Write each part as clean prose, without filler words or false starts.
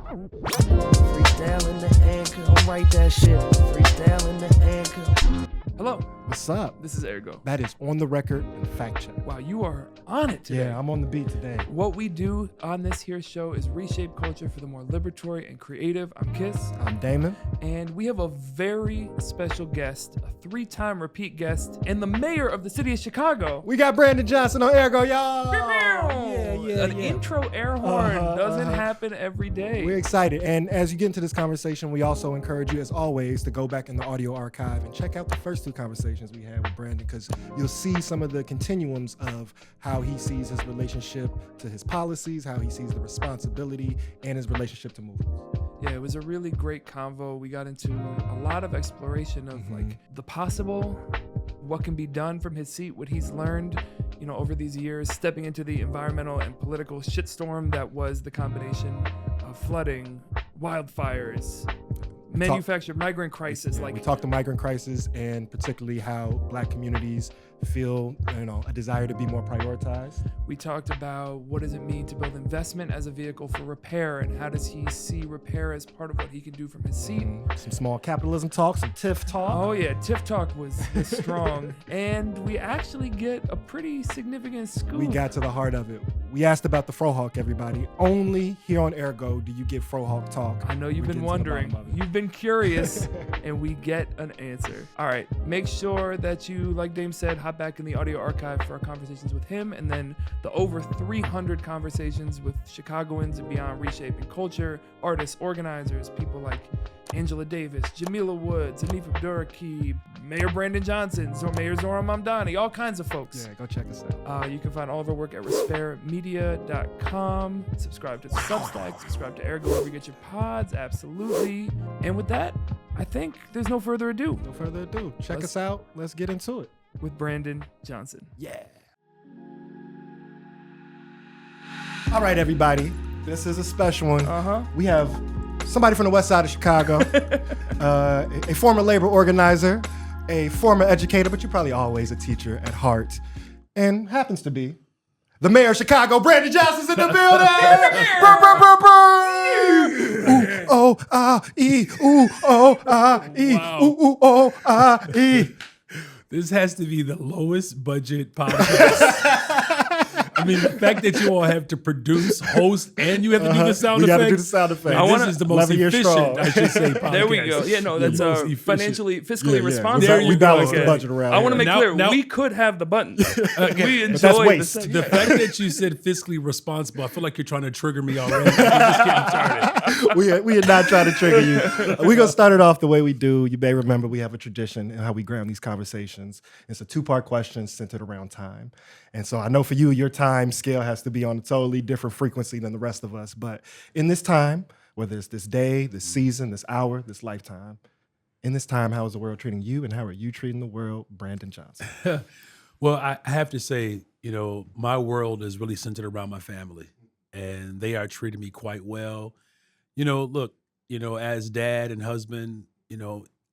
Freestyle in the anchor, don't write that shit. Freestyle in the anchor. Hello, What's up? this is AirGo. That is on the record and fact check. Wow, you are on it today. Yeah, I'm on the beat today. What we do on this here show is reshape culture for the more liberatory and creative. I'm Kiss, I'm Damon. and we have a very special guest, a 3-time repeat guest, and the mayor of the city of Chicago. We got Brandon Johnson on AirGo, y'all. An intro air horn doesn't happen every day. We're excited. And as you get into this conversation, we also encourage you, as always, to go back in the audio archive and check out the first 2 conversations we had with Brandon, because you'll see some of the continuums of how he sees his relationship to his policies, how he sees the responsibility, and his relationship to movements. Yeah, it was a really great convo. We got into a lot of exploration of like the possible, what can be done from his seat, what he's learned, over these years, stepping into the environmental and political shitstorm that was the combination of flooding, wildfires, manufactured migrant crisis. We talked the migrant crisis and particularly how Black communities feel, a desire to be more prioritized. We talked about what does it mean to build investment as a vehicle for repair, and how does he see repair as part of what he can do from his seat. Some small capitalism talk, some TIF talk. Oh yeah, TIF talk was strong. And we actually get a pretty significant scoop. We got to the heart of it. We asked about the frohawk, everybody. Only here on AirGo do you get frohawk talk. I know you've been wondering, you've been curious, and we get an answer. All right, make sure that you, like Dame said, hop back in the audio archive for our conversations with him, and then the over 300 conversations with Chicagoans and beyond reshaping culture, artists, organizers, people like Angela Davis, Jamila Woods, Hanif Abdurraqib, Mayor Brandon Johnson, Mayor Zoran Mamdani, all kinds of folks. Yeah, go check us out. You can find all of our work at respairmedia.com. Subscribe to the Substack, subscribe to AirGo wherever you get your pods, absolutely. And with that, I think there's no further ado. No further ado. Check us out. Let's get into it. With Brandon Johnson. Yeah. All right, everybody. This is a special one. We have somebody from the west side of Chicago, a former labor organizer, a former educator, but you're probably always a teacher at heart, and happens to be the mayor of Chicago. Brandon Johnson's in the building. Ooh, oh, ah, e. Ooh, oh, ah, e. Wow. Ooh, oh, ah, e. This has to be the lowest budget podcast. I mean, the fact that you all have to produce, host, and you have to do the sound We effects. got to do the sound effects. This is the most 11 years efficient, strong. I should say, podcast. There we go. Yeah, no, that's The most efficient. fiscally responsible. There you we go. balance Okay. the budget around. I want to here. make Now- clear, now- we could have the buttons. We enjoy that's waste. The fact that you said fiscally responsible, I feel like you're trying to trigger me already. You're just getting started. we are not trying to trigger you. We're going to start it off the way we do. You may remember we have a tradition in how we ground these conversations. It's a 2-part question centered around time. And so I know for you, your time scale has to be on a totally different frequency than the rest of us. But in this time, whether it's this day, this season, this hour, this lifetime, in this time, how is the world treating you and how are you treating the world, Brandon Johnson? Well, I have to say, my world is really centered around my family, and they are treating me quite well. Look, as dad and husband,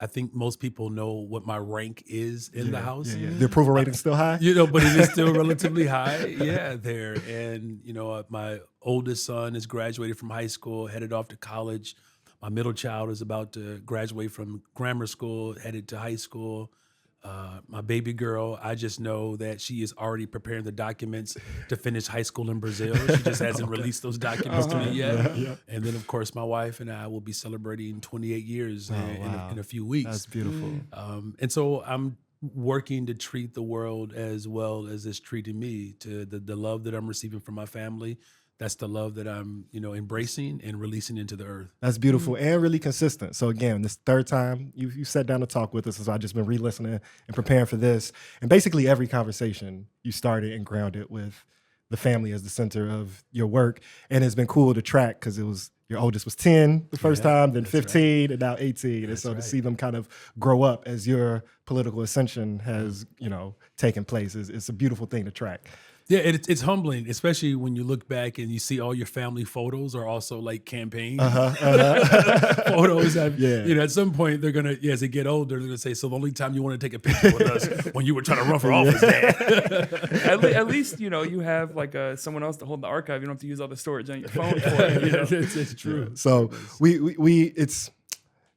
I think most people know what my rank is in the house. Yeah. The approval rating's still high? But it is still relatively high. Yeah, there. And, my oldest son has graduated from high school, headed off to college. My middle child is about to graduate from grammar school, headed to high school. My baby girl, I just know that she is already preparing the documents to finish high school in Brazil. She just hasn't released those documents to me yet. Yeah. And then, of course, my wife and I will be celebrating 28 years in a few weeks. That's beautiful. And so I'm working to treat the world as well as it's treating me, to the love that I'm receiving from my family. That's the love that I'm, embracing and releasing into the earth. That's beautiful and really consistent. So again, this 3rd time you sat down to talk with us, so I've just been re-listening and preparing for this. And basically every conversation you started and grounded with the family as the center of your work. And it's been cool to track because your oldest was 10 the first time, then 15, and now 18. And so to see them kind of grow up as your political ascension has, taken place, it's a beautiful thing to track. Yeah, it's humbling, especially when you look back and you see all your family photos are also like campaign photos. Yeah. At some point they're gonna, as they get older, they're gonna say, "So the only time you want to take a picture with us when you were trying to run for office, Dad." At least you have like someone else to hold the archive. You don't have to use all the storage on your phone for it. It's true. So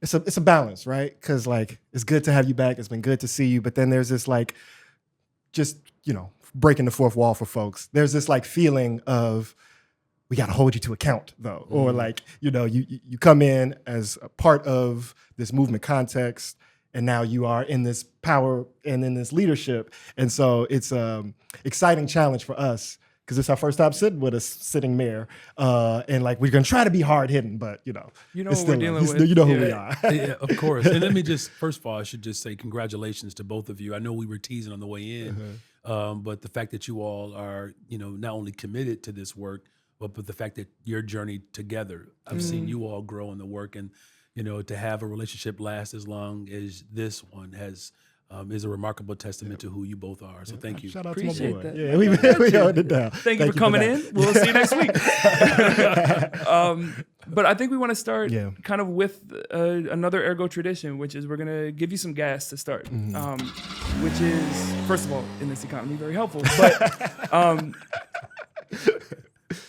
it's a balance, right? Because like it's good to have you back. It's been good to see you, but then there's this like just breaking the fourth wall for folks. There's this like feeling of we got to hold you to account though, or like you come in as a part of this movement context, and now you are in this power and in this leadership, and so it's exciting challenge for us. Because it's our first time sitting with a sitting mayor, and like we're gonna try to be hard hitting, but what it's we're dealing with. You know who we are. Yeah, of course. And let me just, first of all, I should just say congratulations to both of you. I know we were teasing on the way in, but the fact that you all are, not only committed to this work, but the fact that your journey together, I've seen you all grow in the work, and to have a relationship last as long as this one has. Is a remarkable testament to who you both are. So thank you. Shout out Appreciate to my boy. that. Yeah, we held it down. Thank you for coming in. We'll see you next week. But I think we want to start kind of with another AirGo tradition, which is we're going to give you some gas to start, which is, first of all, in this economy, very helpful. But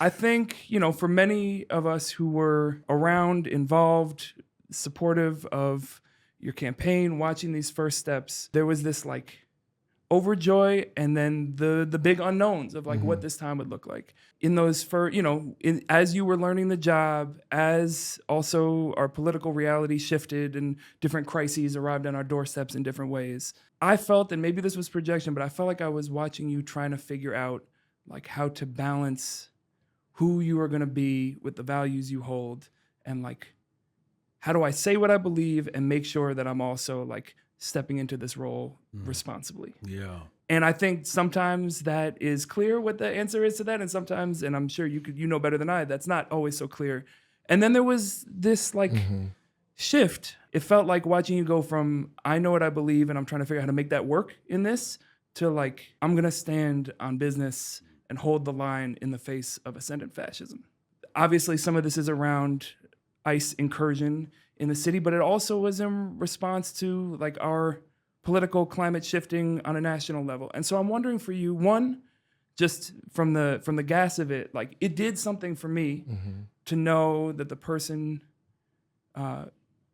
I think, for many of us who were around, involved, supportive of your campaign, watching these first steps, there was this like overjoy and then the big unknowns of like what this time would look like. In those as you were learning the job, as also our political reality shifted and different crises arrived on our doorsteps in different ways, I felt, and maybe this was projection, but I felt like I was watching you trying to figure out like how to balance who you are gonna be with the values you hold, and like, how do I say what I believe and make sure that I'm also like stepping into this role responsibly? Yeah. And I think sometimes that is clear what the answer is to that. And sometimes, and I'm sure you know better than I, that's not always so clear. And then there was this like shift. It felt like watching you go from, I know what I believe and I'm trying to figure out how to make that work in this, to like, I'm going to stand on business and hold the line in the face of ascendant fascism. Obviously, some of this is around ICE incursion in the city, but it also was in response to like our political climate shifting on a national level. And so I'm wondering for you, one, just from the gas of it, like it did something for me to know that the person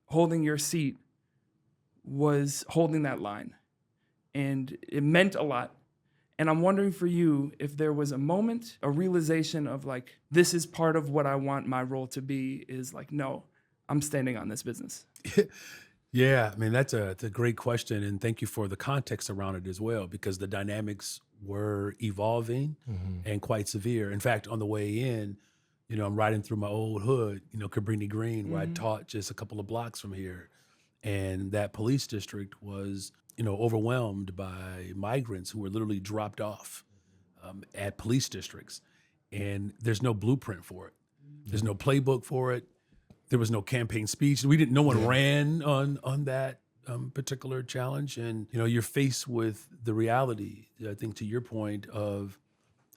holding your seat was holding that line, and it meant a lot. And I'm wondering for you if there was a moment, a realization of like, this is part of what I want my role to be, is like, no, I'm standing on this business. Yeah, I mean, that's a great question. And thank you for the context around it as well, because the dynamics were evolving and quite severe. In fact, on the way in, I'm riding through my old hood, Cabrini Green, where I taught just a couple of blocks from here. And that police district was overwhelmed by migrants who were literally dropped off at police districts. And there's no blueprint for it. There's no playbook for it. There was no campaign speech. No one ran on that particular challenge. And, you're faced with the reality, I think, to your point, of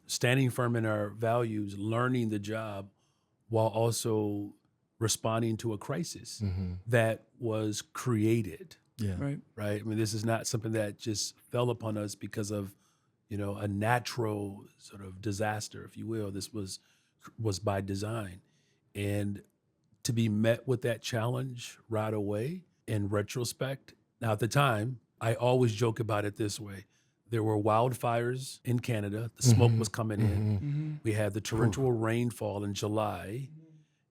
standing firm in our values, learning the job, while also responding to a crisis that was created. Yeah. Right. Right. I mean, this is not something that just fell upon us because of, a natural sort of disaster, if you will. This was by design. And to be met with that challenge right away, in retrospect. Now, at the time, I always joke about it this way. There were wildfires in Canada. The smoke was coming in. We had the torrential rainfall in July.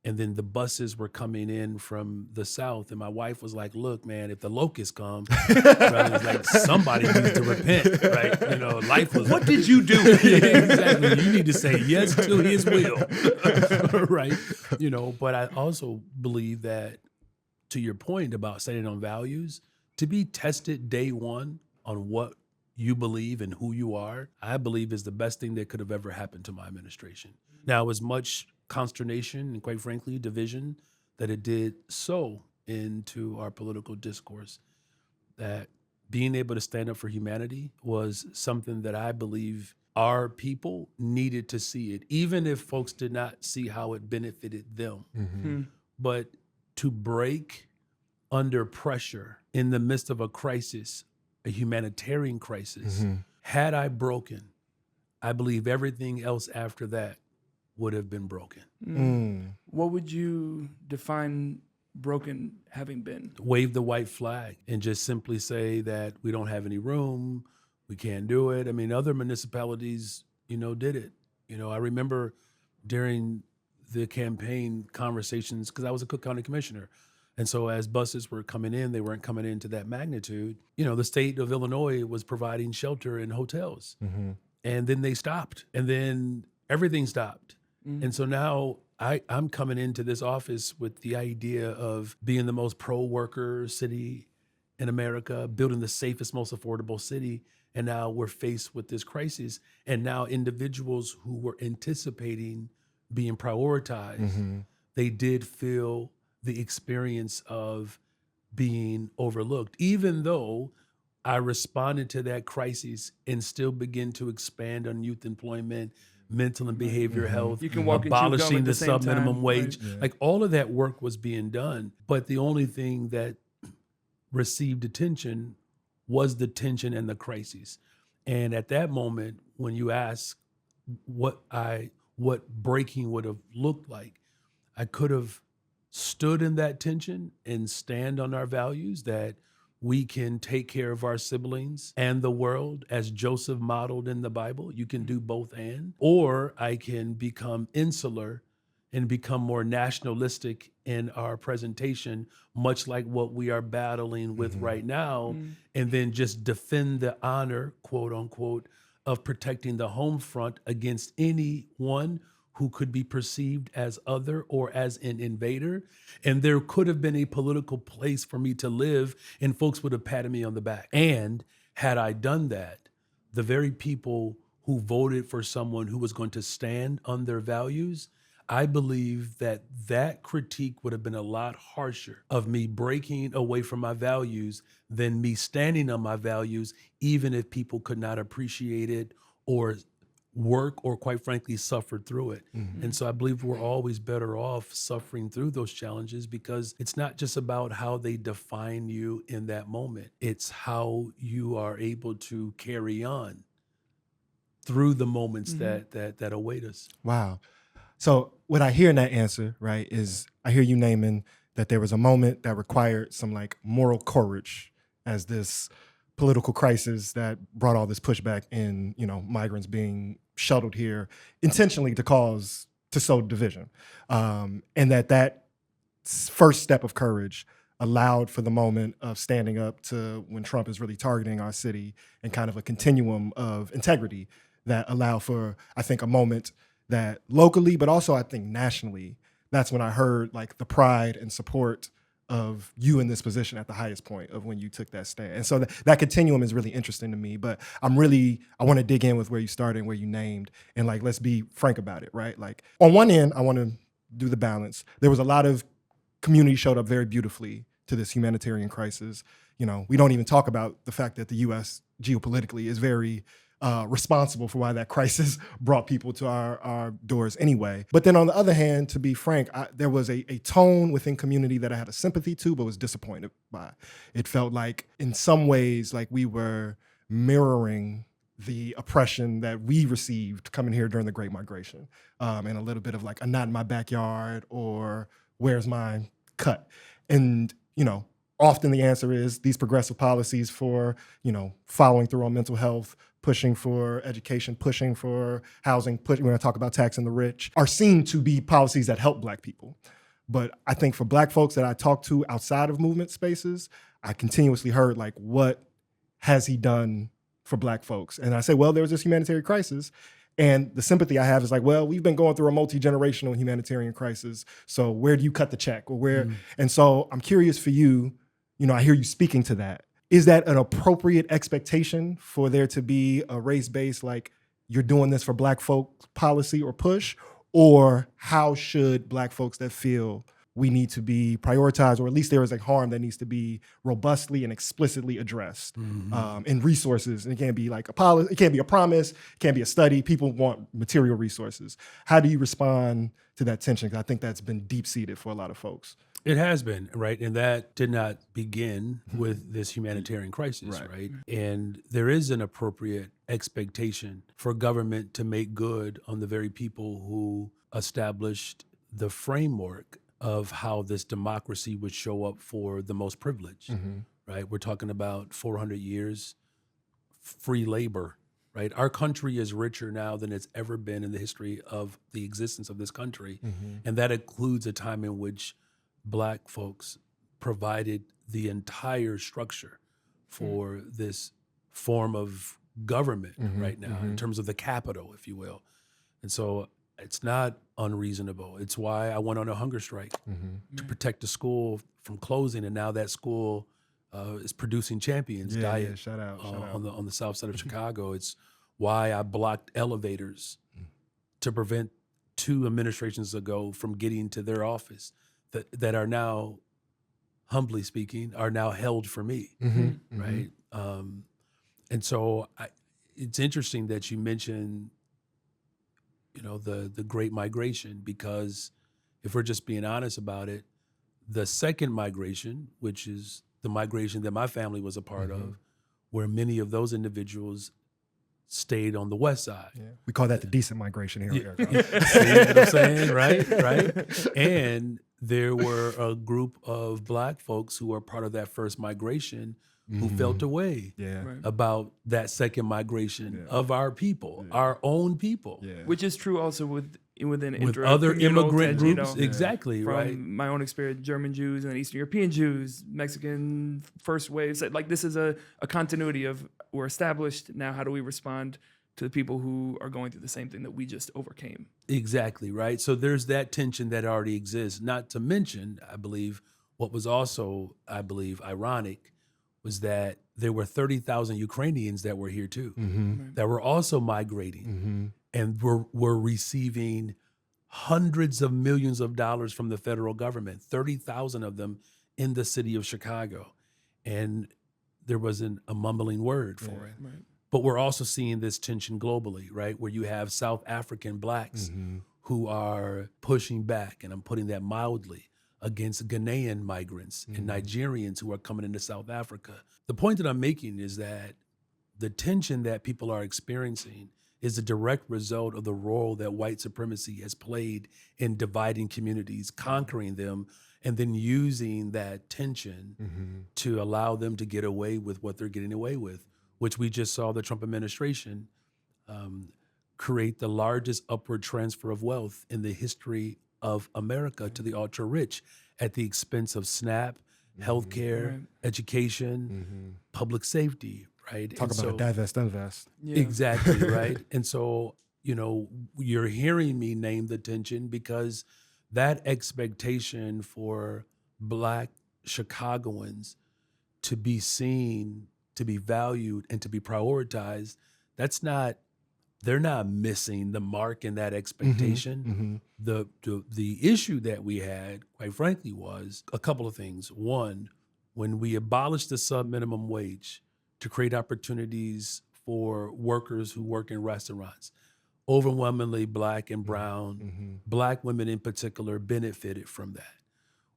And then the buses were coming in from the south. And my wife was like, look, man, if the locusts come, right, it's like somebody needs to repent, right? Life was, what did you do? Exactly. You need to say yes to his will, right? But I also believe that, to your point about standing on values, to be tested day one on what you believe and who you are, I believe is the best thing that could have ever happened to my administration. Now, as much consternation and, quite frankly, division that it did sow into our political discourse, that being able to stand up for humanity was something that I believe our people needed to see it, even if folks did not see how it benefited them. But to break under pressure in the midst of a crisis, a humanitarian crisis, had I broken, I believe everything else after that would have been broken. What would you define broken having been? Wave the white flag and just simply say that we don't have any room, we can't do it. I mean, other municipalities, did it. I remember during the campaign conversations, because I was a Cook County commissioner. And so as buses were coming in, they weren't coming in to that magnitude. The state of Illinois was providing shelter in hotels. And then they stopped. And then everything stopped. And so now I'm coming into this office with the idea of being the most pro-worker city in America, building the safest, most affordable city. And now we're faced with this crisis. And now individuals who were anticipating being prioritized, they did feel the experience of being overlooked, even though I responded to that crisis and still begin to expand on youth employment, mental and behavioral health, You can walk and chew gum abolishing at the the same sub-minimum time, wage. right? Like all of that work was being done. But the only thing that received attention was the tension and the crisis. And at that moment, when you ask what breaking would have looked like, I could have stood in that tension and stand on our values that we can take care of our siblings and the world as Joseph modeled in the Bible. You can do both and. Or I can become insular and become more nationalistic in our presentation, much like what we are battling with right now, and then just defend the honor, quote unquote, of protecting the home front against anyone who could be perceived as other or as an invader. And there could have been a political place for me to live and folks would have patted me on the back. And had I done that, the very people who voted for someone who was going to stand on their values, I believe that that critique would have been a lot harsher of me breaking away from my values than me standing on my values, even if people could not appreciate it or work or quite frankly suffered through it. And so I believe we're always better off suffering through those challenges because it's not just about how they define you in that moment. It's how you are able to carry on through the moments that await us. Wow. So what I hear in that answer, right, is I hear you naming that there was a moment that required some like moral courage as this political crisis that brought all this pushback in, migrants being shuttled here intentionally to sow division. And that first step of courage allowed for the moment of standing up to when Trump is really targeting our city and kind of a continuum of integrity that allowed for, I think, a moment that locally, but also I think nationally, that's when I heard like the pride and support of you in this position at the highest point of when you took that stand. And so that continuum is really interesting to me, but I want to dig in with where you started and where you named, and like, let's be frank about it, right? Like on one end, I want to do the balance. There was a lot of community showed up very beautifully to this humanitarian crisis. We don't even talk about the fact that the U.S. geopolitically is very responsible for why that crisis brought people to our doors anyway. But then on the other hand, to be frank, there was a tone within community that I had a sympathy to, but was disappointed by. It felt like in some ways, like we were mirroring the oppression that we received coming here during the Great Migration, and a little bit of like a not in my backyard or where's my cut. And, often the answer is these progressive policies for, following through on mental health, pushing for education, pushing for housing, we're going to talk about taxing the rich, are seen to be policies that help Black people. But I think for Black folks that I talk to outside of movement spaces, I continuously heard like, what has he done for Black folks? And I say, well, there's this humanitarian crisis. And the sympathy I have is like, well, we've been going through a multi-generational humanitarian crisis. So where do you cut the check or where? And so I'm curious for you, I hear you speaking to that. Is that an appropriate expectation for there to be a race-based, like you're doing this for Black folks policy or push? Or how should Black folks that feel we need to be prioritized, or at least there is a harm that needs to be robustly and explicitly addressed in resources. And it can't be like a policy, it can't be a promise, it can't be a study. People want material resources. How do you respond to that tension? Because I think that's been deep-seated for a lot of folks. It has been, right? And that did not begin with this humanitarian crisis, right? And there is an appropriate expectation for government to make good on the very people who established the framework of how this democracy would show up for the most privileged, right? We're talking about 400 years free labor, right? Our country is richer now than it's ever been in the history of the existence of this country. And that includes a time in which Black folks provided the entire structure for this form of government right now, in terms of the capital, if you will. And so it's not unreasonable. It's why I went on a hunger strike to protect the school from closing, and now that school is producing champions diet shout out. on the south side of Chicago. It's why I blocked elevators to prevent 2 administrations ago from getting to their office that are now, humbly speaking, are now held for me, right? And so it's interesting that you mentioned, the Great Migration, because if we're just being honest about it, the second migration, which is the migration that my family was a part of, where many of those individuals stayed on the west side. Yeah. We call that the decent migration here. See what I'm saying? Right. And there were a group of Black folks who were part of that first migration who felt a way about that second migration of our people, our own people. Which is true also within With other immigrant groups, from exactly, right? My own experience, German Jews and Eastern European Jews, Mexican first waves. Like this is a continuity of, we're established, now how do we respond to the people who are going through the same thing that we just overcame? Exactly, right? So there's that tension that already exists. Not to mention, I believe, what was also, ironic was that there were 30,000 Ukrainians that were here too, that were also migrating and were receiving hundreds of millions of dollars from the federal government, 30,000 of them in the city of Chicago. And there wasn't a mumbling word for it. Right. But we're also seeing this tension globally, right? Where you have South African Blacks who are pushing back, and I'm putting that mildly, against Ghanaian migrants and Nigerians who are coming into South Africa. The point that I'm making is that the tension that people are experiencing is a direct result of the role that white supremacy has played in dividing communities, conquering them, and then using that tension to allow them to get away with what they're getting away with, which we just saw the Trump administration create the largest upward transfer of wealth in the history of America to the ultra-rich at the expense of SNAP, healthcare, education, public safety, right? Talk about a divest, invest. Exactly, right? And so, you're hearing me name the tension because that expectation for Black Chicagoans to be seen, to be valued, and to be prioritized, they're not missing the mark in that expectation. The issue that we had, quite frankly, was a couple of things. One, when we abolished the sub-minimum wage to create opportunities for workers who work in restaurants, overwhelmingly Black and brown, Black women in particular benefited from that.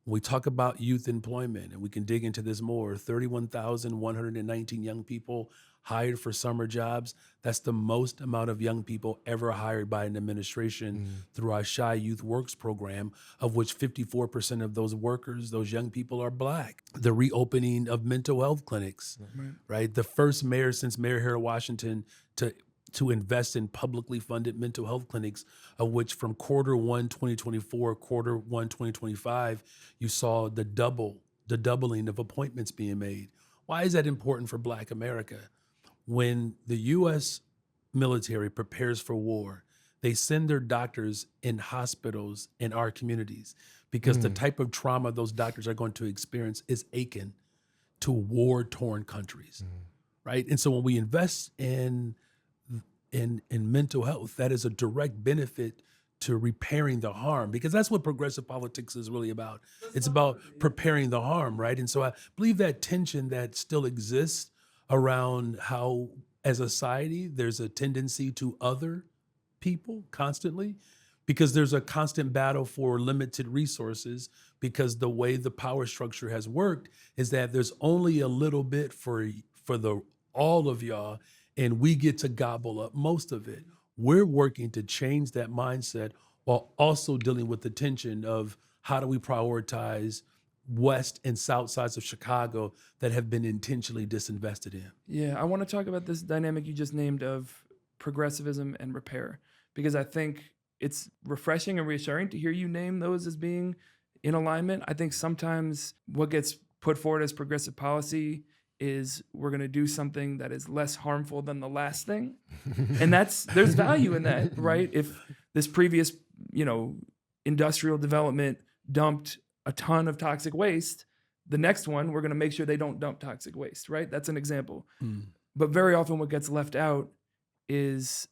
When we talk about youth employment, and we can dig into this more, 31,119 young people hired for summer jobs. That's the most amount of young people ever hired by an administration through our Shy Youth Works program, of which 54% of those workers, those young people, are Black. The reopening of mental health clinics, right? The first mayor since Mayor Harold Washington to invest in publicly funded mental health clinics, of which from Q1 2024, Q1 2025, you saw the doubling of appointments being made. Why is that important for Black America? When the U.S. military prepares for war, they send their doctors in hospitals in our communities because the type of trauma those doctors are going to experience is akin to war-torn countries, right? And so when we invest in mental health, that is a direct benefit to repairing the harm, because that's what progressive politics is really about. It's about preparing the harm, right? And so I believe that tension that still exists around how, as a society, there's a tendency to other people constantly, because there's a constant battle for limited resources, because the way the power structure has worked is that there's only a little bit for the all of y'all, and we get to gobble up most of it. We're working to change that mindset while also dealing with the tension of how do we prioritize west and south sides of Chicago that have been intentionally disinvested in. Yeah, I want to talk about this dynamic you just named of progressivism and repair, because I think it's refreshing and reassuring to hear you name those as being in alignment. I think sometimes what gets put forward as progressive policy is we're going to do something that is less harmful than the last thing. And there's value in that, right? If this previous, industrial development dumped a ton of toxic waste, the next one, we're going to make sure they don't dump toxic waste, right? That's an example. But very often what gets left out is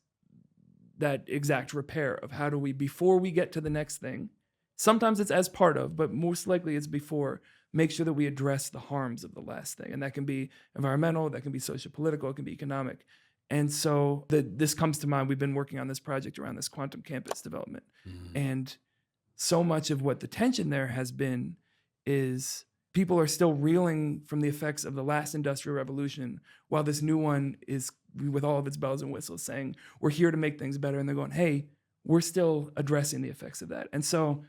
that exact repair of how do we, before we get to the next thing, sometimes it's as part of, but most likely it's before, make sure that we address the harms of the last thing. And that can be environmental, that can be socio-political, it can be economic. And so this comes to mind. We've been working on this project around this quantum campus development. And so much of what the tension there has been is people are still reeling from the effects of the last industrial revolution, while this new one is, with all of its bells and whistles, saying, we're here to make things better. And they're going, hey, we're still addressing the effects of that. And so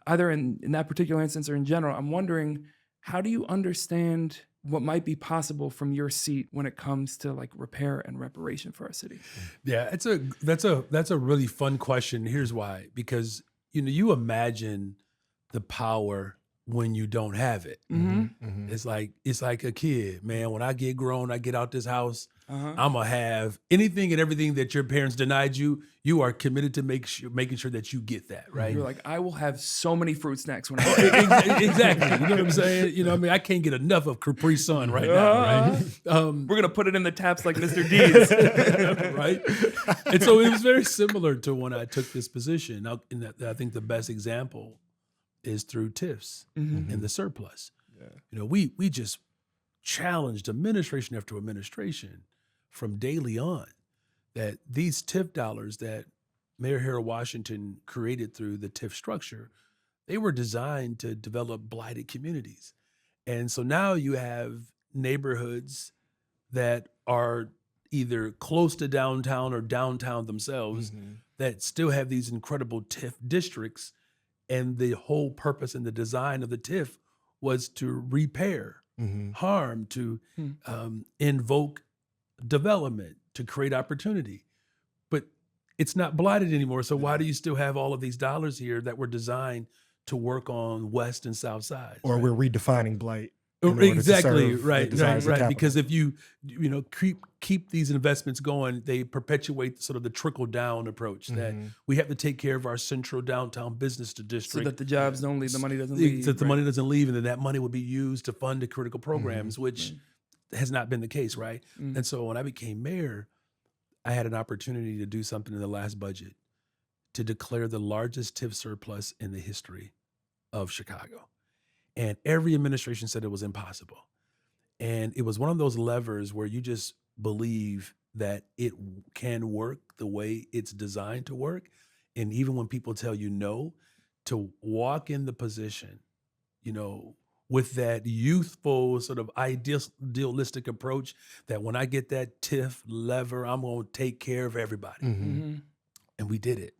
either in that particular instance or in general, I'm wondering, how do you understand what might be possible from your seat when it comes to like repair and reparation for our city? Yeah, that's a really fun question. Here's why. Because you imagine the power when you don't have it. It's like a kid, man. When I get grown, I get out this house, I'm gonna have anything and everything that your parents denied you. You are committed to making sure that you get that, right? You're like, I will have so many fruit snacks when I exactly. You know what I'm saying? I can't get enough of Capri Sun right now, right? We're gonna put it in the taps like Mr. D's, right? And so it was very similar to when I took this position. Now, I think the best example is through TIFs and the surplus. Yeah. We just challenged administration after administration from daily on that these TIF dollars that Mayor Harold Washington created through the TIF structure, they were designed to develop blighted communities. And so now you have neighborhoods that are either close to downtown or downtown themselves that still have these incredible TIF districts. And the whole purpose and the design of the TIF was to repair harm, to invoke development, to create opportunity. But it's not blighted anymore. So why do you still have all of these dollars here that were designed to work on west and south sides? Or we're redefining blight. Exactly, right. Because if you keep these investments going, they perpetuate sort of the trickle down approach that we have to take care of our central downtown business district, so that the jobs don't leave, the money doesn't leave. That the money doesn't leave, and that money would be used to fund the critical programs, which has not been the case, right? And so when I became mayor, I had an opportunity to do something in the last budget to declare the largest TIF surplus in the history of Chicago. And every administration said it was impossible. And it was one of those levers where you just believe that it can work the way it's designed to work. And even when people tell you no, to walk in the position, with that youthful sort of idealistic approach that when I get that TIF lever, I'm going to take care of everybody. And we did it.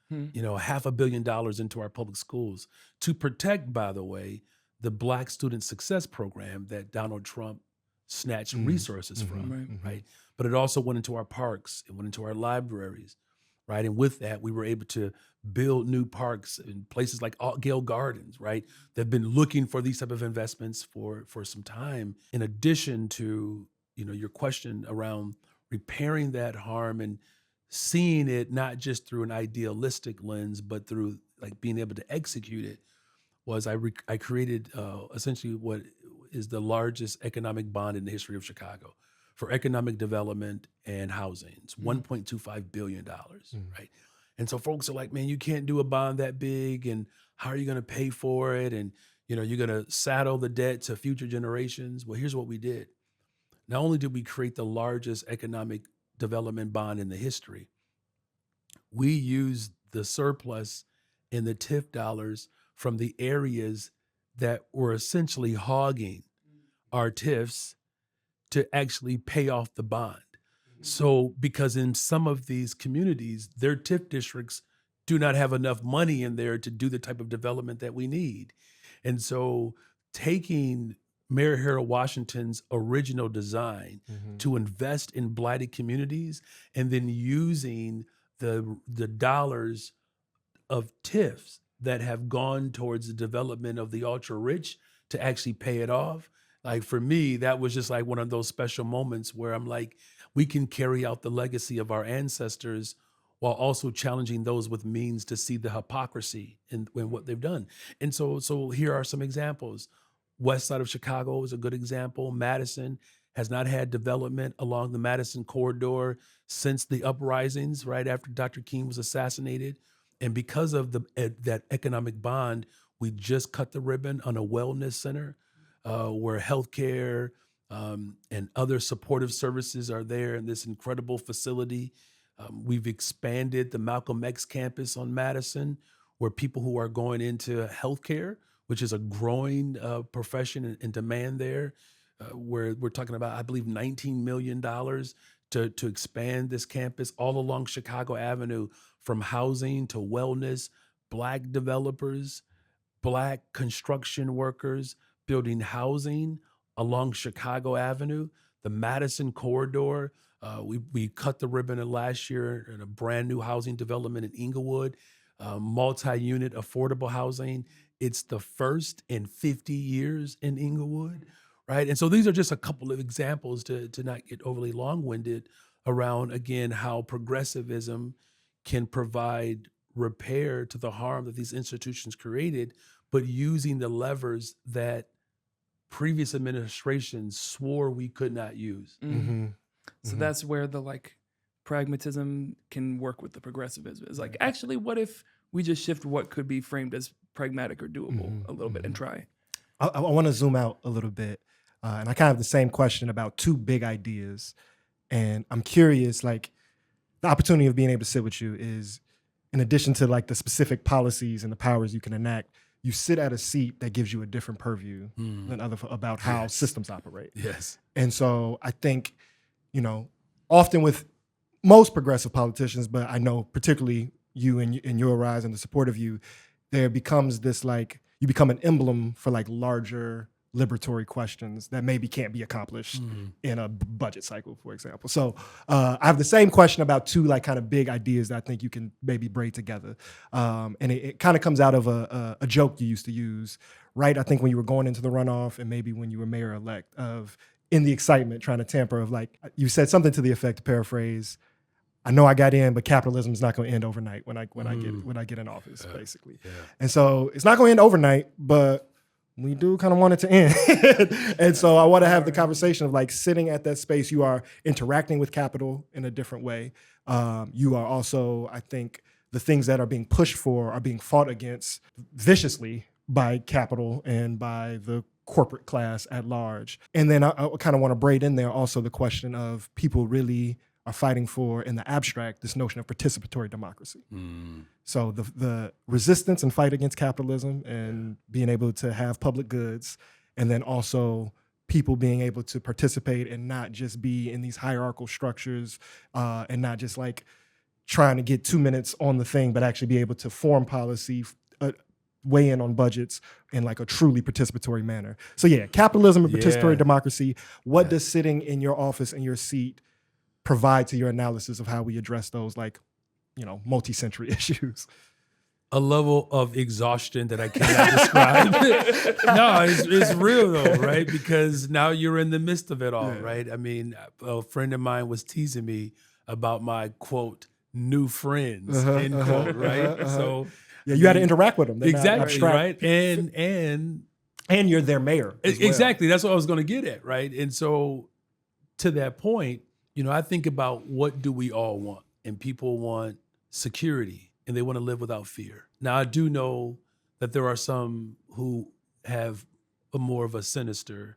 $500 million into our public schools to protect, by the way, the Black Student Success Program that Donald Trump snatched resources from, right? But it also went into our parks, it went into our libraries, right? And with that, we were able to build new parks in places like Gale Gardens, right? They've been looking for these type of investments for some time. In addition to, your question around repairing that harm and seeing it not just through an idealistic lens, but through like being able to execute it, was I created essentially what is the largest economic bond in the history of Chicago for economic development and housing. It's $1.25 billion, right? And so folks are like, man, you can't do a bond that big, and how are you going to pay for it? And, you're going to saddle the debt to future generations. Well, here's what we did. Not only did we create the largest economic development bond in the history, we used the surplus and the TIF dollars from the areas that were essentially hogging our TIFs to actually pay off the bond. So, because in some of these communities, their TIF districts do not have enough money in there to do the type of development that we need. And so taking Mayor Harold Washington's original design to invest in blighted communities and then using the dollars of TIFs that have gone towards the development of the ultra rich to actually pay it off. Like for me, that was just like one of those special moments where I'm like, we can carry out the legacy of our ancestors while also challenging those with means to see the hypocrisy in what they've done. And so here are some examples. West side of Chicago is a good example. Madison has not had development along the Madison corridor since the uprisings right after Dr. King was assassinated. And because of that economic bond, we just cut the ribbon on a wellness center where healthcare and other supportive services are there in this incredible facility. We've expanded the Malcolm X campus on Madison, where people who are going into healthcare, which is a growing profession and demand there, where we're talking about, I believe, $19 million to expand this campus all along Chicago Avenue, from housing to wellness, Black developers, Black construction workers building housing along Chicago Avenue, the Madison corridor. We cut the ribbon last year in a brand new housing development in Inglewood, multi-unit affordable housing. It's the first in 50 years in Inglewood, right? And so these are just a couple of examples to not get overly long-winded around, again, how progressivism can provide repair to the harm that these institutions created, but using the levers that previous administrations swore we could not use. So that's where the pragmatism can work with the progressivism. It's like, actually, what if we just shift what could be framed as pragmatic or doable a little bit and try? I want to zoom out a little bit. And I kind of have the same question about two big ideas. And I'm curious, the opportunity of being able to sit with you is, in addition to the specific policies and the powers you can enact, you sit at a seat that gives you a different purview than about how systems operate. Yes. And so I think, often with most progressive politicians, but I know particularly you and your rise and the support of you, there becomes this you become an emblem for larger liberatory questions that maybe can't be accomplished in a budget cycle, for example. So I have the same question about two kind of big ideas that I think you can maybe braid together. And it kind of comes out of a joke you used to use, right? I think when you were going into the runoff and maybe when you were mayor-elect, of in the excitement trying to tamper of you said something to the effect, to paraphrase, I know I got in, but capitalism is not going to end overnight when I get in office, basically. Yeah. And so it's not going to end overnight, but we do kind of want it to end. And so I want to have the conversation of sitting at that space. You are interacting with capital in a different way. You are also, I think, the things that are being pushed for are being fought against viciously by capital and by the corporate class at large. And then I kind of want to braid in there also the question of people really are fighting for, in the abstract, this notion of participatory democracy. So the resistance and fight against capitalism and being able to have public goods, and then also people being able to participate and not just be in these hierarchical structures and not just trying to get 2 minutes on the thing, but actually be able to form policy, weigh in on budgets in a truly participatory manner. So yeah, capitalism and participatory democracy. What does sitting in your office in your seat provide to your analysis of how we address those multi-century issues? A level of exhaustion that I cannot describe. No, it's real though, right? Because now you're in the midst of it all, right? I mean, a friend of mine was teasing me about my, quote, new friends, end quote, right? So you had to interact with them. They're exactly, right? And you're their mayor as well. Exactly. That's what I was going to get at, right? And so to that point, I think about what do we all want? And people want security. and they want to live without fear. Now, I do know that there are some who have more of a sinister,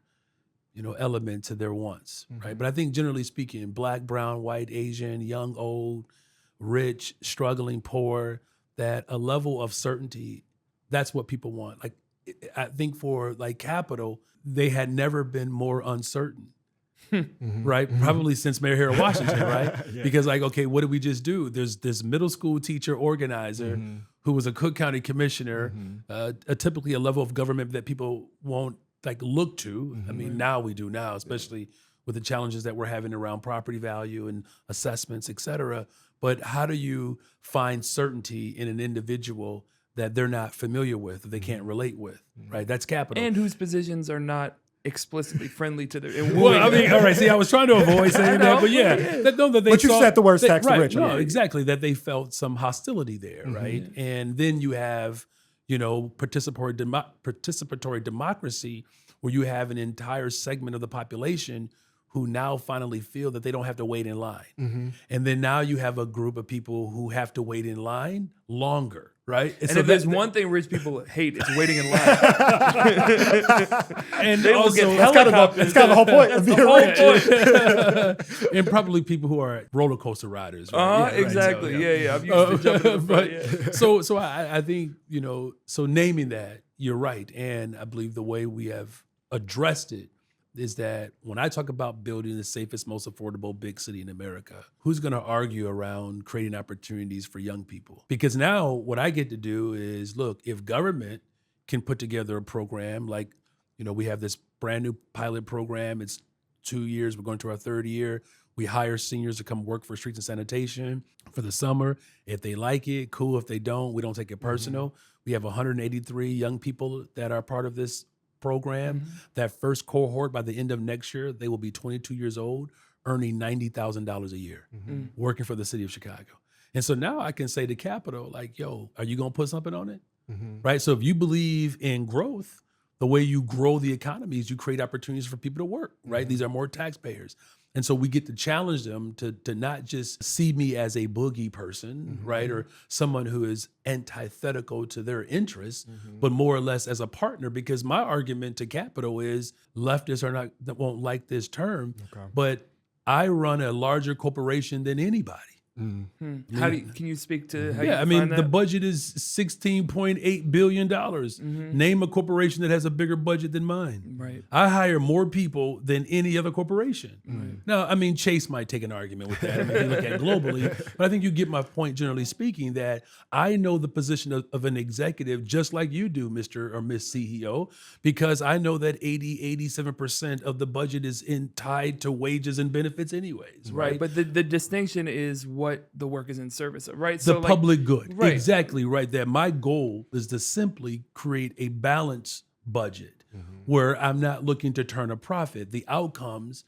element to their wants, right? But I think generally speaking, Black, brown, white, Asian, young, old, rich, struggling, poor, that a level of certainty, that's what people want. Like, I think for like capital, they had never been more uncertain, right? Probably since Mayor Harold Washington, right? Because like, okay, what did we just do? There's this middle school teacher organizer who was a Cook County commissioner, typically a level of government that people won't like look to. I mean, now we do now, especially with the challenges that we're having around property value and assessments, et cetera. But how do you find certainty in an individual that they're not familiar with, that they can't relate with, right? That's capital. And whose positions are not explicitly friendly to their. Well, I mean, all right. See, I was trying to avoid saying that, but yeah, that they. But you said the words tax the rich. No, exactly. That they felt some hostility there, right? And then you have, participatory democracy, where you have an entire segment of the population who now finally feel that they don't have to wait in line. And then now you have a group of people who have to wait in line longer, right? And so if there's one thing rich people hate, it's waiting in line. And they also, will get helicopters. It's kind of the whole point of being rich. And probably people who are roller coaster riders. Right? Exactly. So, I'm used to jumping in the front. So I think, so naming that, you're right. And I believe the way we have addressed it is that when I talk about building the safest, most affordable big city in America, who's going to argue around creating opportunities for young people? Because now what I get to do is, look, if government can put together a program like, we have this brand new pilot program. It's 2 years. We're going to our third year. We hire seniors to come work for streets and sanitation for the summer. If they like it, cool. If they don't, we don't take it personal. We have 183 young people that are part of this program. That first cohort, by the end of next year, they will be 22 years old, earning $90,000 a year, working for the city of Chicago. And so now I can say to Capital, like, yo, are you going to put something on it? Right? So if you believe in growth, the way you grow the economy is you create opportunities for people to work, right? These are more taxpayers. And so we get to challenge them to not just see me as a boogie person, right? Or someone who is antithetical to their interests, but more or less as a partner, because my argument to Capital is leftists are not, that won't like this term, but I run a larger corporation than anybody. Can you speak to how you I mean, that? the budget is $16.8 billion. Name a corporation that has a bigger budget than mine. Right. I hire more people than any other corporation. Now, I mean, Chase might take an argument with that. I mean, if you look at globally, but I think you get my point, generally speaking, that I know the position of an executive just like you do, Mr. or Miss CEO, because I know that 87% of the budget is tied to wages and benefits anyways, right? But the distinction is what the work is in service of, right? The public good. Right. Exactly right there. My goal is to simply create a balanced budget where I'm not looking to turn a profit. The outcomes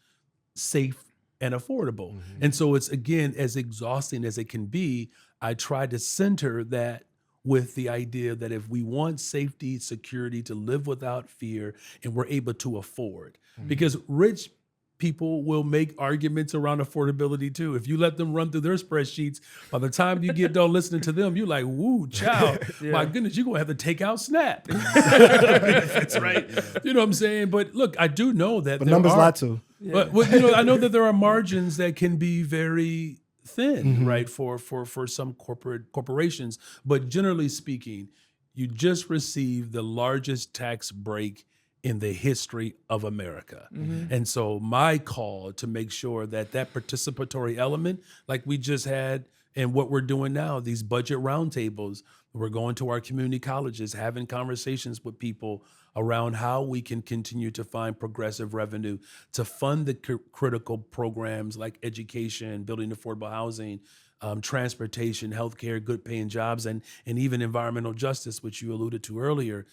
safe and affordable. And so it's, again, as exhausting as it can be, I try to center that with the idea that if we want safety, security, to live without fear, and we're able to afford, because rich people will make arguments around affordability too. If you let them run through their spreadsheets, by the time you get done listening to them, you're like, woo, child, my goodness, you're going to have to take out SNAP. That's right. You know what I'm saying? But look, I do know that But numbers lie too. But I know that there are margins that can be very thin, right, for some corporations. But generally speaking, you just received the largest tax break in the history of America. And so my call to make sure that participatory element, like we just had and what we're doing now, these budget roundtables, we're going to our community colleges, having conversations with people around how we can continue to find progressive revenue to fund the critical programs like education, building affordable housing, transportation, healthcare, good paying jobs, and even environmental justice, which you alluded to earlier.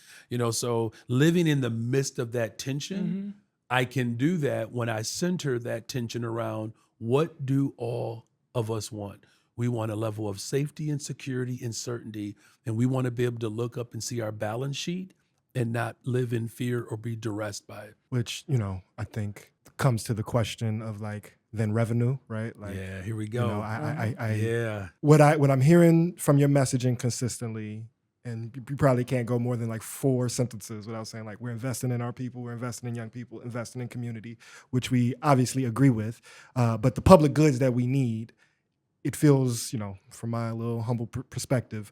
So living in the midst of that tension, I can do that when I center that tension around what do all of us want? We want a level of safety and security and certainty, and we want to be able to look up and see our balance sheet and not live in fear or be duressed by it. Which, I think comes to the question of like than revenue, right? Like, yeah, here we you go. know, Yeah. what I'm hearing from your messaging consistently, and you probably can't go more than like 4 sentences without saying like, we're investing in our people, we're investing in young people, investing in community, which we obviously agree with. But the public goods that we need, it feels, you know, from my little humble perspective,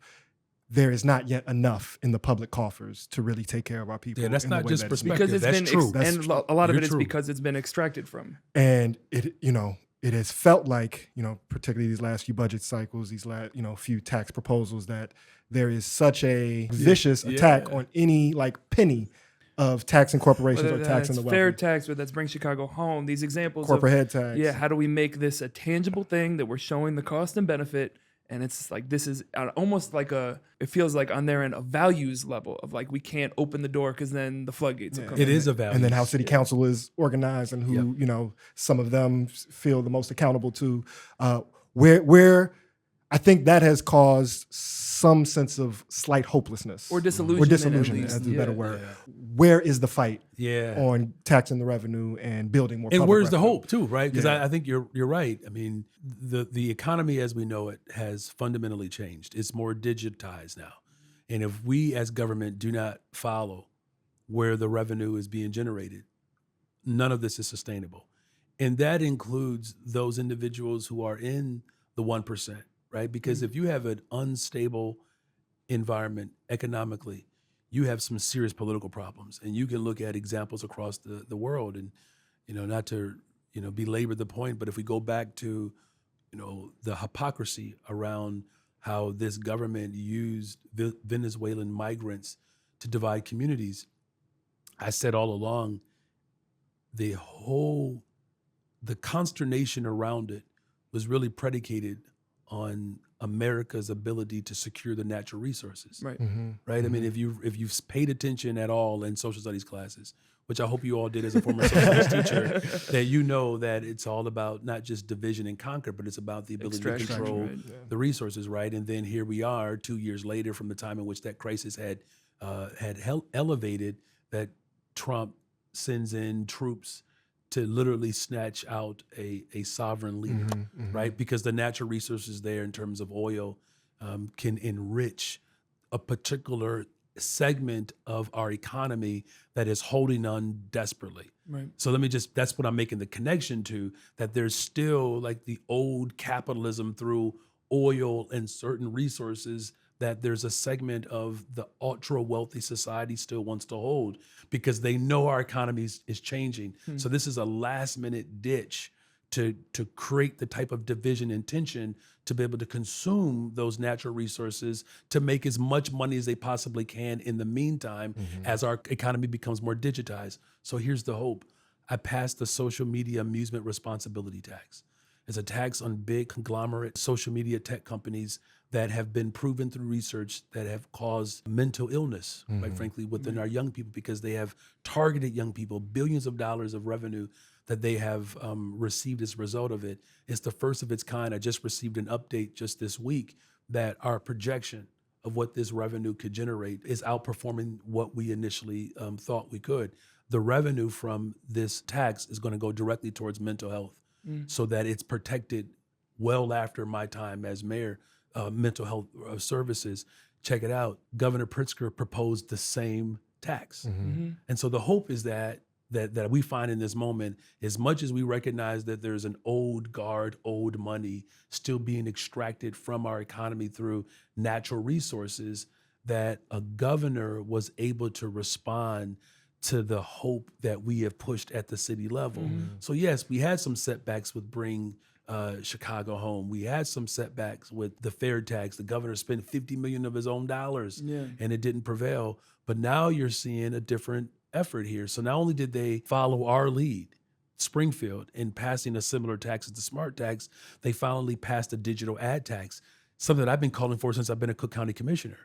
there is not yet enough in the public coffers to really take care of our people. Yeah, that's in the not way just that it's needed. Because it's That's been true. That's and true. a lot of You're it is true. because it's been extracted from. And it, you know, it has felt like, you know, particularly these last few budget cycles, these last, you know, few tax proposals, that there is such a vicious attack on any like penny of taxing corporations Whether or taxing that's the fair wealthy. tax, whether that's Bring Chicago Home, these examples Corporate of, head tax. yeah, how do we make this a tangible thing that we're showing the cost and benefit? And it's like, this is almost like it feels like on their end, a values level of like, we can't open the door because then the floodgates will come. It is a value. And then how city council is organized and who, you know, some of them feel the most accountable to. Where I think that has caused some sense of slight hopelessness. Or disillusionment, at least. As a better word. Yeah. Where is the fight Yeah. on taxing the revenue and building more And public where's the revenue? hope too, right? Because Yeah. I think you're right. I mean, the economy as we know it has fundamentally changed. It's more digitized now. And if we as government do not follow where the revenue is being generated, none of this is sustainable. And that includes those individuals who are in the 1%, right? Because if you have an unstable environment economically, you have some serious political problems. And you can look at examples across the world, and, you know, not to, you know, belabor the point, but if we go back to, you know, the hypocrisy around how this government used Venezuelan migrants to divide communities, I said all along, the consternation around it was really predicated on America's ability to secure the natural resources. Right. Right. I mean, if you've paid attention at all in social studies classes, which I hope you all did as a former social studies teacher, that you know that it's all about not just division and conquer, but it's about the ability to Extraction, control right, the resources, right? And then here we are 2 years later from the time in which that crisis had elevated, that Trump sends in troops to literally snatch out a sovereign leader, right? Because the natural resources there in terms of oil can enrich a particular segment of our economy that is holding on desperately. Right. So that's what I'm making the connection to, that there's still like the old capitalism through oil and certain resources that there's a segment of the ultra wealthy society still wants to hold, because they know our economy is changing. So this is a last minute ditch to create the type of division and tension to be able to consume those natural resources to make as much money as they possibly can in the meantime as our economy becomes more digitized. So here's the hope. I passed the social media amusement responsibility tax. It's a tax on big conglomerate social media tech companies that have been proven through research that have caused mental illness, quite frankly, within our young people, because they have targeted young people, billions of dollars of revenue that they have received as a result of it. It's the first of its kind. I just received an update just this week that our projection of what this revenue could generate is outperforming what we initially thought we could. The revenue from this tax is going to go directly towards mental health, so that it's protected well after my time as mayor. Mental health services. Check it out. Governor Pritzker proposed the same tax. And so the hope is that we find in this moment, as much as we recognize that there's an old guard, old money still being extracted from our economy through natural resources, that a governor was able to respond to the hope that we have pushed at the city level. So yes, we had some setbacks with Bring Chicago Home. We had some setbacks with the fair tax. The governor spent $50 million of his own dollars, and it didn't prevail. But now you're seeing a different effort here. So not only did they follow our lead, Springfield, in passing a similar tax as the smart tax, they finally passed a digital ad tax, something that I've been calling for since I've been a Cook County commissioner.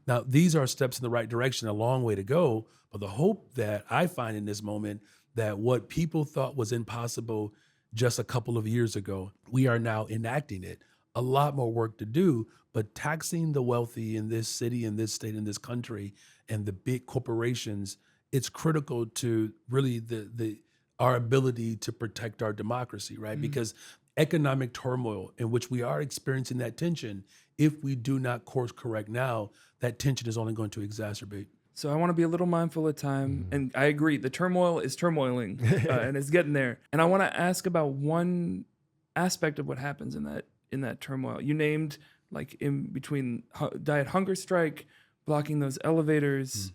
Now, these are steps in the right direction, a long way to go. But the hope that I find in this moment, that what people thought was impossible just a couple of years ago, we are now enacting it. A lot more work to do, but taxing the wealthy in this city, in this state, in this country, and the big corporations, it's critical to really the our ability to protect our democracy, right? Because economic turmoil in which we are experiencing that tension, if we do not course correct now, that tension is only going to exacerbate. So I want to be a little mindful of time, and I agree. The turmoil is turmoiling, and it's getting there. And I want to ask about one aspect of what happens in that turmoil. You named like in between diet hunger strike, blocking those elevators.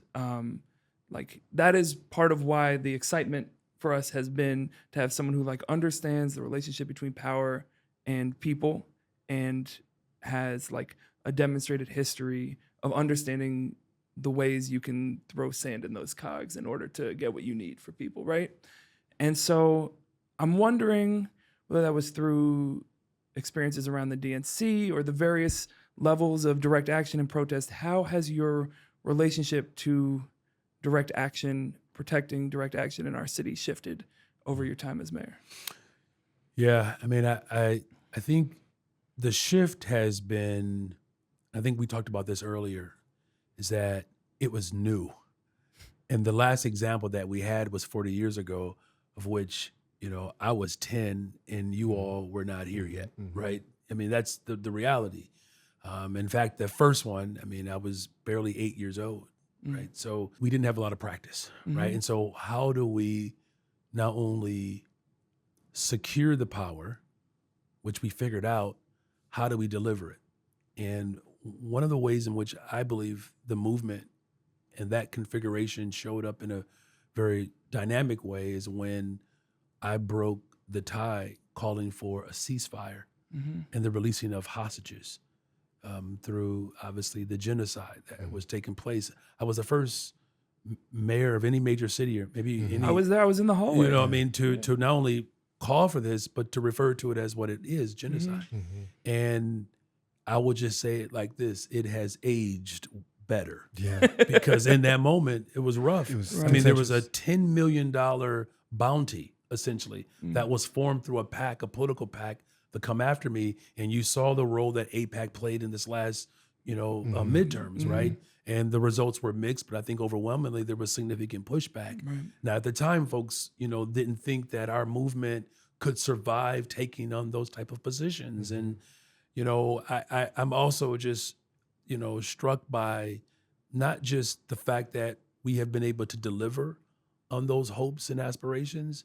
Like that is part of why the excitement for us has been to have someone who like understands the relationship between power and people, and has like a demonstrated history of understanding the ways you can throw sand in those cogs in order to get what you need for people, right? And so I'm wondering whether that was through experiences around the DNC or the various levels of direct action and protest. How has your relationship to direct action, protecting direct action in our city shifted over your time as mayor? Yeah, I mean, I think the shift has been, I think we talked about this earlier, is that it was new. And the last example that we had was 40 years ago, of which, you know, I was 10 and you all were not here yet, right? I mean, that's the reality. In fact, the first one, I mean, I was barely 8 years old, right? So we didn't have a lot of practice, right? And so how do we not only secure the power, which we figured out, how do we deliver it? And one of the ways in which I believe the movement and that configuration showed up in a very dynamic way is when I broke the tie calling for a ceasefire and the releasing of hostages through, obviously, the genocide that was taking place. I was the first mayor of any major city, or maybe any. I was there. I was in the hallway. You know what I mean? To not only call for this, but to refer to it as what it is, genocide. And I will just say it like this: it has aged better. Yeah. Because in that moment, it was rough. It was I mean, there was a $10 million bounty, essentially, that was formed through a political pack to come after me. And you saw the role that AIPAC played in this last, midterms, right? And the results were mixed, but I think overwhelmingly there was significant pushback. Now, at the time, folks, didn't think that our movement could survive taking on those type of positions. And I'm also just, struck by not just the fact that we have been able to deliver on those hopes and aspirations,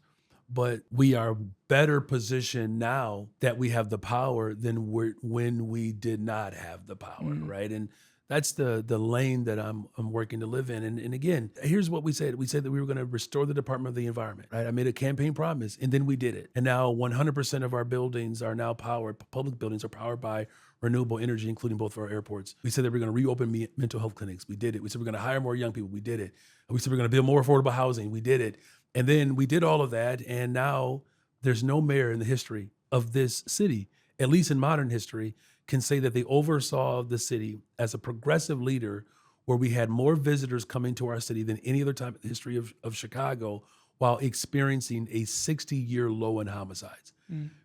but we are better positioned now that we have the power than when we did not have the power, right? And that's the lane that I'm working to live in. And again, here's what we said. We said that we were going to restore the Department of the Environment, right? I made a campaign promise, and then we did it. And now 100% of our buildings are now powered, public buildings are powered by renewable energy, including both of our airports. We said that we're going to reopen mental health clinics. We did it. We said we're going to hire more young people. We did it. We said we're going to build more affordable housing. We did it. And then we did all of that. And now there's no mayor in the history of this city, at least in modern history, can say that they oversaw the city as a progressive leader where we had more visitors coming to our city than any other time in the history of Chicago, while experiencing a 60-year low in homicides.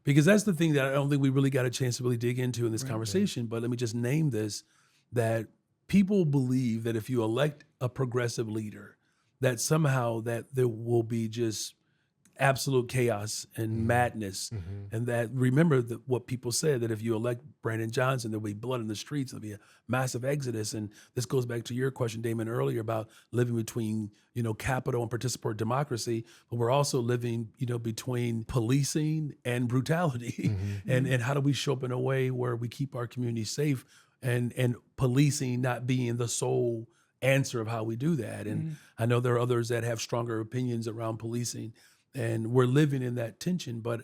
Because that's the thing that I don't think we really got a chance to really dig into in this conversation, but let me just name this, that people believe that if you elect a progressive leader, that somehow that there will be just absolute chaos and madness. And that, remember what people said, that if you elect Brandon Johnson, there'll be blood in the streets, there'll be a massive exodus. And this goes back to your question, Damon, earlier about living between, capital and participatory democracy, but we're also living, between policing and brutality. And how do we show up in a way where we keep our communities safe, and policing not being the sole answer of how we do that. And I know there are others that have stronger opinions around policing, and we're living in that tension. But,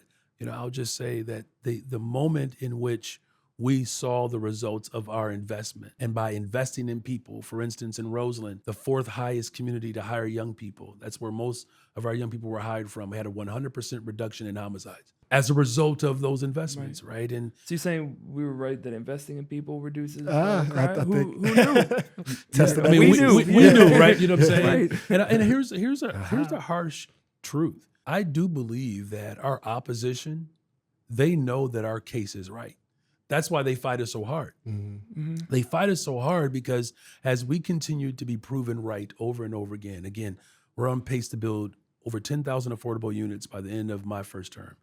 I'll just say that the moment in which we saw the results of our investment, and by investing in people, for instance, in Roseland, the fourth highest community to hire young people, that's where most of our young people were hired from, we had a 100% reduction in homicides as a result of those investments, right? And so you're saying we were right that investing in people reduces I crime? Who think- knew? I mean, We we knew. knew, right? You know what I'm saying? Right. And here's the harsh truth. I do believe that our opposition, they know that our case is right. That's why they fight us so hard. They fight us so hard because as we continue to be proven right over and over again, we're on pace to build over 10,000 affordable units by the end of my first term.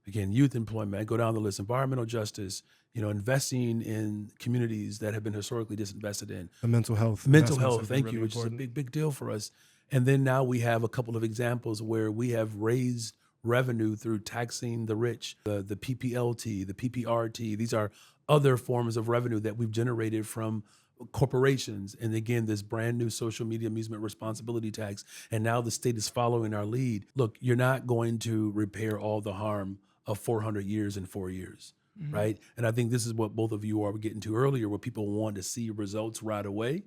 Again, youth employment, I go down the list, environmental justice, investing in communities that have been historically disinvested in. The mental health. Mental investments health, have been thank really you, which important. is a big deal for us. And then now we have a couple of examples where we have raised revenue through taxing the rich, the PPLT, the PPRT. These are other forms of revenue that we've generated from corporations. And again, this brand new social media amusement responsibility tax. And now the state is following our lead. Look, you're not going to repair all the harm of 400 years in 4 years. Right. And I think this is what both of you are getting to earlier, where people want to see results right away.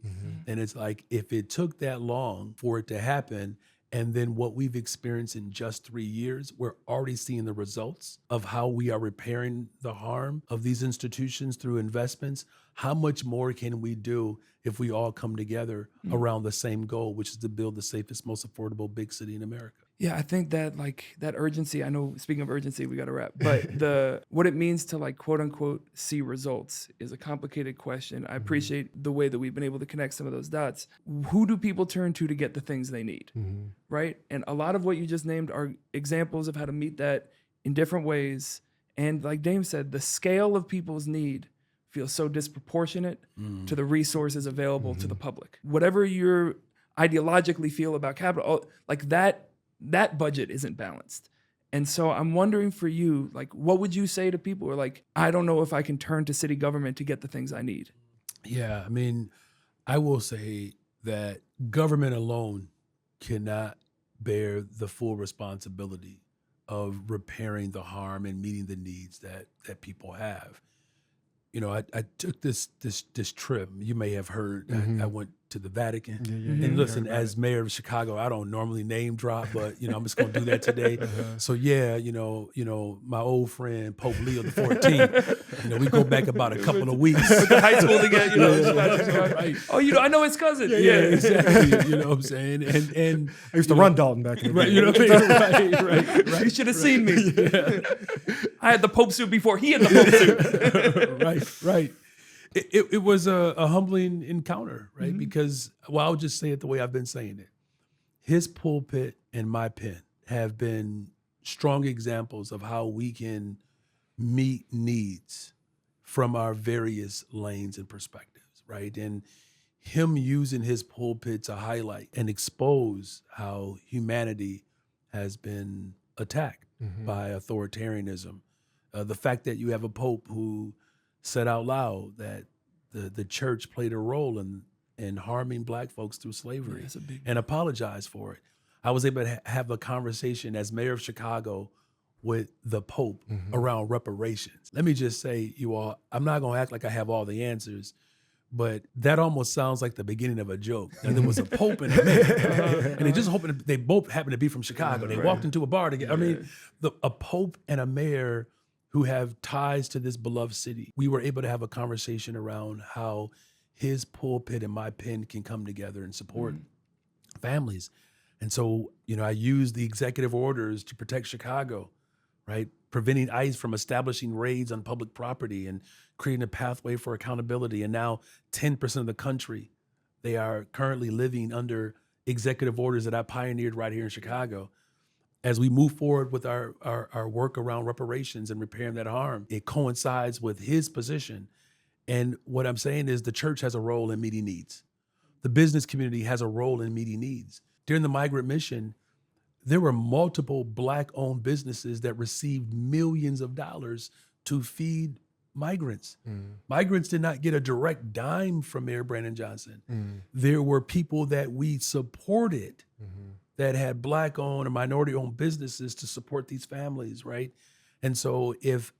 And it's like, if it took that long for it to happen, and then what we've experienced in just 3 years, we're already seeing the results of how we are repairing the harm of these institutions through investments. How much more can we do if we all come together around the same goal, which is to build the safest, most affordable big city in America? Yeah, I think that that urgency, I know, speaking of urgency, we got to wrap, but what it means to quote unquote see results is a complicated question. I appreciate the way that we've been able to connect some of those dots. Who do people turn to get the things they need, right? And a lot of what you just named are examples of how to meet that in different ways. And like Dame said, the scale of people's need feels so disproportionate to the resources available to the public. Whatever you ideologically feel about capital, that budget isn't balanced. And so I'm wondering for you, what would you say to people who are I don't know if I can turn to city government to get the things I need? Yeah, I mean, I will say that government alone cannot bear the full responsibility of repairing the harm and meeting the needs that people have. I took this trip. You may have heard. I went to the Vatican. And listen, as mayor of Chicago, I don't normally name drop, but I'm just gonna do that today. So yeah, my old friend Pope Leo the 14th. We go back about a couple of weeks. With the high school together, Right. Oh, I know his cousin. Yeah, exactly. You know what I'm saying? And I used to run Dalton back in the right, day. you know what I mean? Right. You should have seen me. I had the Pope suit before he had the Pope suit. Right. It was a humbling encounter, right? Because, I'll just say it the way I've been saying it. His pulpit and my pen have been strong examples of how we can meet needs from our various lanes and perspectives, right? And him using his pulpit to highlight and expose how humanity has been attacked by authoritarianism. The fact that you have a pope who said out loud that the church played a role in harming Black folks through slavery and apologized for it. I was able to have a conversation as mayor of Chicago with the Pope around reparations. Let me just say, you all, I'm not gonna act like I have all the answers, but that almost sounds like the beginning of a joke. And there was a Pope and a mayor, and they both happened to be from Chicago. They walked into a bar together. I mean, a Pope and a mayor who have ties to this beloved city. We were able to have a conversation around how his pulpit and my pen can come together and support families. And so, I used the executive orders to protect Chicago, right? Preventing ICE from establishing raids on public property and creating a pathway for accountability. And now 10% of the country, they are currently living under executive orders that I pioneered right here in Chicago. As we move forward with our work around reparations and repairing that harm, it coincides with his position. And what I'm saying is the church has a role in meeting needs. The business community has a role in meeting needs. During the migrant mission, there were multiple Black-owned businesses that received millions of dollars to feed migrants. Migrants did not get a direct dime from Mayor Brandon Johnson. There were people that we supported that had Black-owned or minority-owned businesses to support these families, right? And so if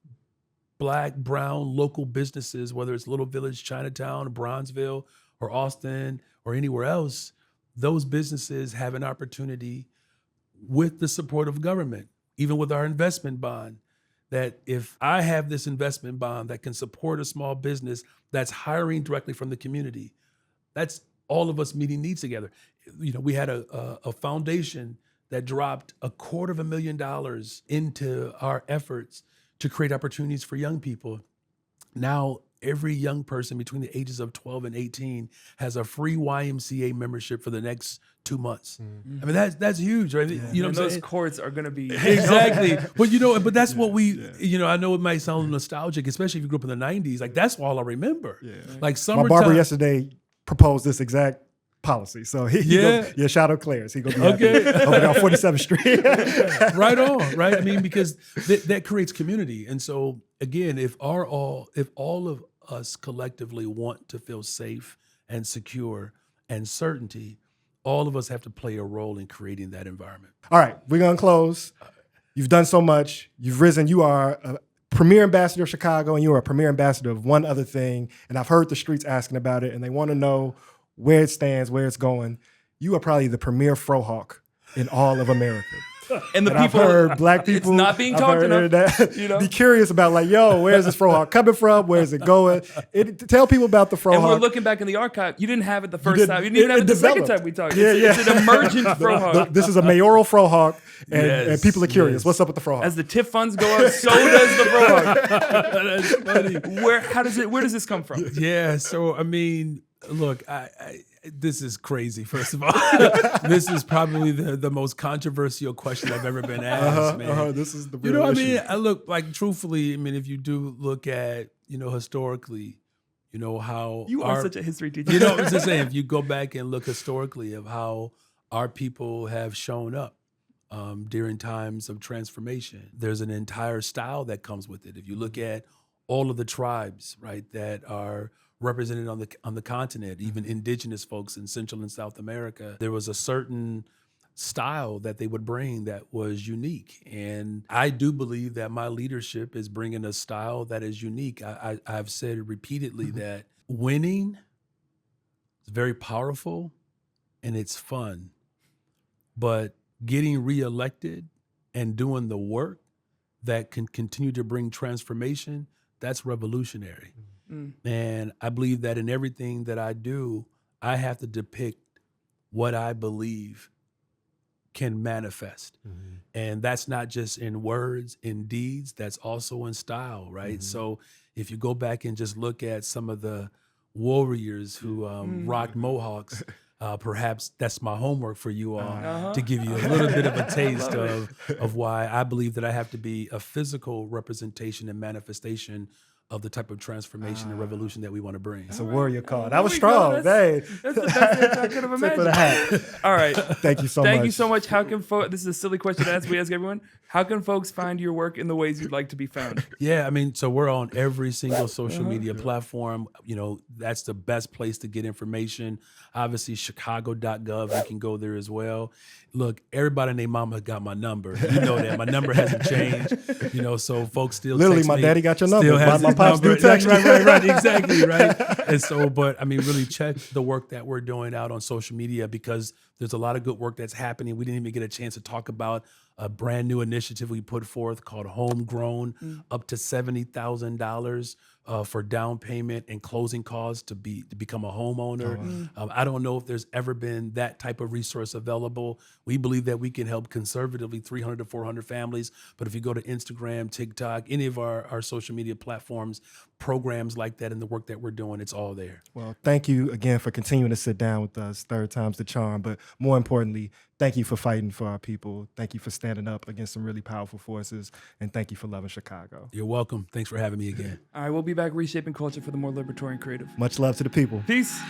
Black, brown, local businesses, whether it's Little Village, Chinatown, Bronzeville, or Austin, or anywhere else, those businesses have an opportunity with the support of government, even with our investment bond, that if I have this investment bond that can support a small business that's hiring directly from the community, that's all of us meeting needs together. We had a foundation that dropped $250,000 into our efforts to create opportunities for young people. Now, every young person between the ages of 12 and 18 has a free YMCA membership for the next 2 months. I mean, that's huge, right? You know And what I'm those saying? courts are going to be Exactly. But that's what I know it might sound nostalgic, especially if you grew up in the 90s. Like, that's all I remember. Like, My summertime. barber yesterday proposed this exact policy. So shout out Claire's. He gonna be happy over there on 47th Street. Right on, right? I mean, because that creates community. And so again, if all of us collectively want to feel safe and secure and certainty, all of us have to play a role in creating that environment. All right, we're gonna close. You've done so much. You've risen. You are a premier ambassador of Chicago, and you are a premier ambassador of one other thing. And I've heard the streets asking about it, and they want to know where it stands, where it's going. You are probably the premier frohawk in all of America. And the And people, I've heard black people it's not being I've talked heard enough. that, You know? be curious about like, yo, where's this frohawk coming from? Where's it going? Tell people about the frohawk. And we're looking back in the archive. You didn't have it the first didn't- time. You didn't even have it the second developed. time we talked. Yeah, It's an emergent frohawk. This is a mayoral frohawk, and, Yes, and people are curious. yes. What's up with the frohawk? As the TIF funds go up, so does the frohawk. That's funny. Where does this come from? Yeah. So, I mean, look, this is crazy, first of all. This is probably the most controversial question I've ever been asked, man. This is the You real know what I issue. mean? I look, like, truthfully, I mean, if you do look at, historically, how You are such a history teacher. You know what I'm just saying? If you go back and look historically of how our people have shown up during times of transformation, there's an entire style that comes with it. If you look at all of the tribes, right, that are represented on the continent, even indigenous folks in Central and South America, there was a certain style that they would bring that was unique. And I do believe that my leadership is bringing a style that is unique. I've said repeatedly that winning is very powerful and it's fun, but getting reelected and doing the work that can continue to bring transformation, that's revolutionary. And I believe that in everything that I do, I have to depict what I believe can manifest. And that's not just in words, in deeds, that's also in style, right? So if you go back and just look at some of the warriors who rocked mohawks, perhaps that's my homework for you all to give you a little bit of a taste of why I believe that I have to be a physical representation and manifestation of the type of transformation and revolution that we want to bring. It's a warrior call. There That was we go. strong. Hey, That's the best answer I could have tip of the imagined. hat. All right. Thank you so much. Thank you so much. How can this is a silly question to ask, we ask everyone. How can folks find your work in the ways you'd like to be found? Yeah, I mean, so we're on every single social media platform. That's the best place to get information. Obviously, chicago.gov, you can go there as well. Look, everybody and their mama got my number. You know that. My number hasn't changed. So folks still Literally, text my me. daddy got your number. Still has My his pops number. do text me. Right, exactly, right. And so, but I mean, really check the work that we're doing out on social media because there's a lot of good work that's happening. We didn't even get a chance to talk about a brand new initiative we put forth called Homegrown, up to $70,000 for down payment and closing costs to become a homeowner. I don't know if there's ever been that type of resource available. We believe that we can help conservatively 300 to 400 families. But if you go to Instagram, TikTok, any of our social media platforms, programs like that and the work that we're doing, it's all there. Well, thank you again for continuing to sit down with us. Third time's the charm. But more importantly, thank you for fighting for our people. Thank you for standing up against some really powerful forces. And thank you for loving Chicago. You're welcome. Thanks for having me again. All right, we'll be back reshaping culture for the more libertarian creative. Much love to the people. Peace.